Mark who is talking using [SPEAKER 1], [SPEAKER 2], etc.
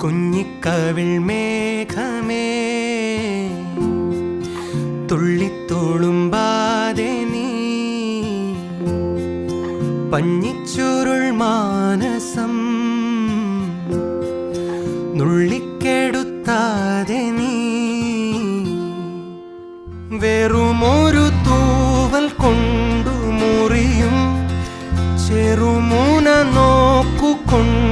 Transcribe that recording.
[SPEAKER 1] കുഞ്ഞിക്കവിൾ മേഘമേ തുള്ളിത്തോളുമ്പാതെ നീ പഞ്ഞിച്ചുരുൾ മാനസം നുള്ളിക്കെടുത്താതെ നീ വെറുമൊരു തൂവൽ കൊണ്ടു മുറിയും ചെറുമുന നോക്കുകൊണ്ട്